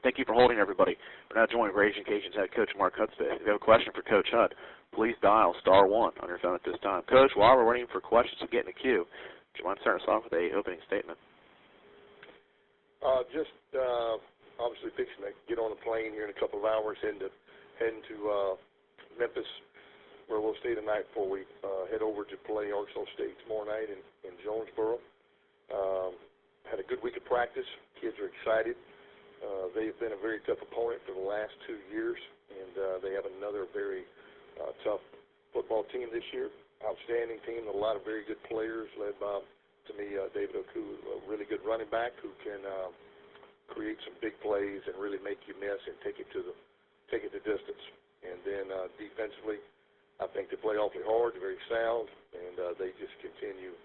Thank you for holding, everybody. We're now joined Raging Cajuns head coach Mark Hudspeth. If you have a question for Coach Hud, please dial *1 on your phone at this time. Coach, while we're waiting for questions to get in the queue, would you mind starting us off with an opening statement? Obviously fixing to get on a plane here in a couple of hours, heading to Memphis, where we'll stay the night before we head over to play Arkansas State tomorrow night in Jonesboro. Had a good week of practice. Kids are excited. They've been a very tough opponent for the last 2 years, and they have another very tough football team this year. Outstanding team, a lot of very good players led by, to me, David Oku, a really good running back who can create some big plays and really make you miss and take it the distance. And then defensively, I think they play awfully hard. They're very sound, and they just continue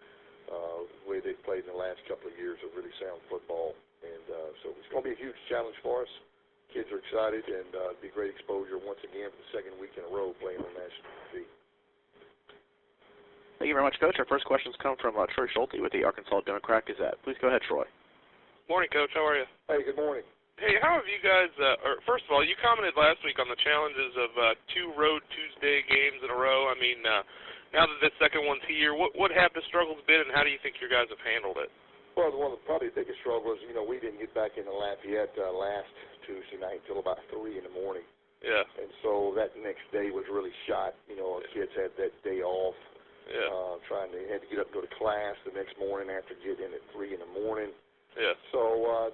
the way they've played in the last couple of years of really sound football. And so it's going to be a huge challenge for us. Kids are excited, and it'll be great exposure once again for the second week in a row playing on national TV. Thank you very much, Coach. Our first questions come from Troy Schulte with the Arkansas Democrat Gazette. Please go ahead, Troy. Morning, Coach. How are you? Hey, good morning. Hey, how have you guys, first of all, you commented last week on the challenges of 2 road Tuesday games in a row. I mean, now that this second one's here, what have the struggles been, and how do you think your guys have handled it? Well, one of the probably biggest struggles, we didn't get back into Lafayette last Tuesday night until about 3 in the morning. Yeah. And so that next day was really shot. Our kids had that day off. Yeah. Had to get up and go to class the next morning after getting in at 3 in the morning. Yeah. So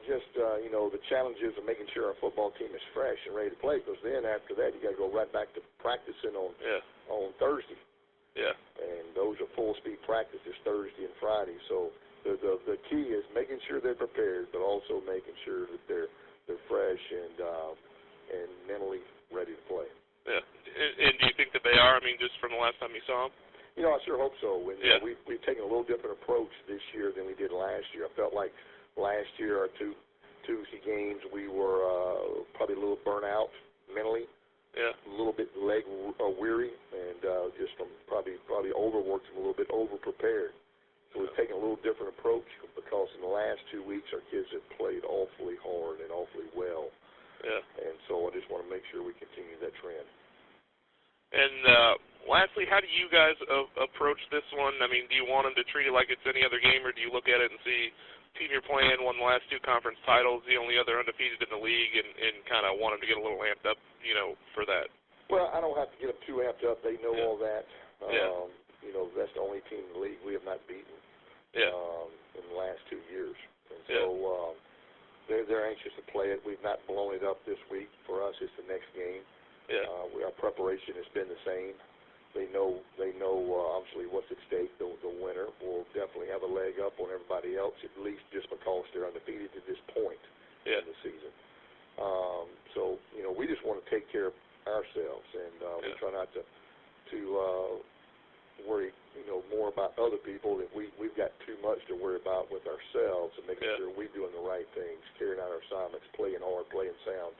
the challenges of making sure our football team is fresh and ready to play, because then after that you got to go right back to practicing on Thursday. Yeah. And those are full speed practices Thursday and Friday. So the key is making sure they're prepared, but also making sure that they're fresh and mentally ready to play. Yeah. And do you think that they are? I mean, just from the last time you saw them. I sure hope so. We've taken a little different approach this year than we did last year. I felt like last year, our 2 Tuesday games, we were probably a little burnt out mentally, a little bit leg weary, and just from probably overworked and a little bit over-prepared. So we've taken a little different approach because in the last 2 weeks, our kids have played awfully hard and awfully well. Yeah. And so I just want to make sure we continue that trend. And lastly, how do you guys approach this one? I mean, do you want them to treat it like it's any other game, or do you look at it and see team you're playing won the last 2 conference titles, the only other undefeated in the league, and kind of want them to get a little amped up, for that? Well, I don't have to get them too amped up. They know all that. That's the only team in the league we have not beaten in the last 2 years. And so they're anxious to play it. We've not blown it up this week. For us, it's the next game. Yeah. Our preparation has been the same. They know obviously what's at stake. The winner will definitely have a leg up on everybody else, at least just because they're undefeated to this point in the season. So we just want to take care of ourselves, and we try not to worry more about other people. That we've got too much to worry about with ourselves, and making sure we're doing the right things, carrying out our assignments, playing hard, playing sound,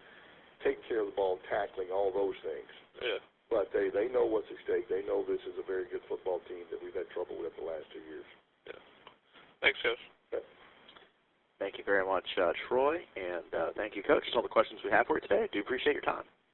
taking care of the ball, tackling, all those things. Yeah. But they know what's at stake. They know this is a very good football team that we've had trouble with the last 2 years. Yeah. Thanks, Coach. Okay. Thank you very much, Troy, and thank you, Coach. That's all the questions we have for you today. I do appreciate your time.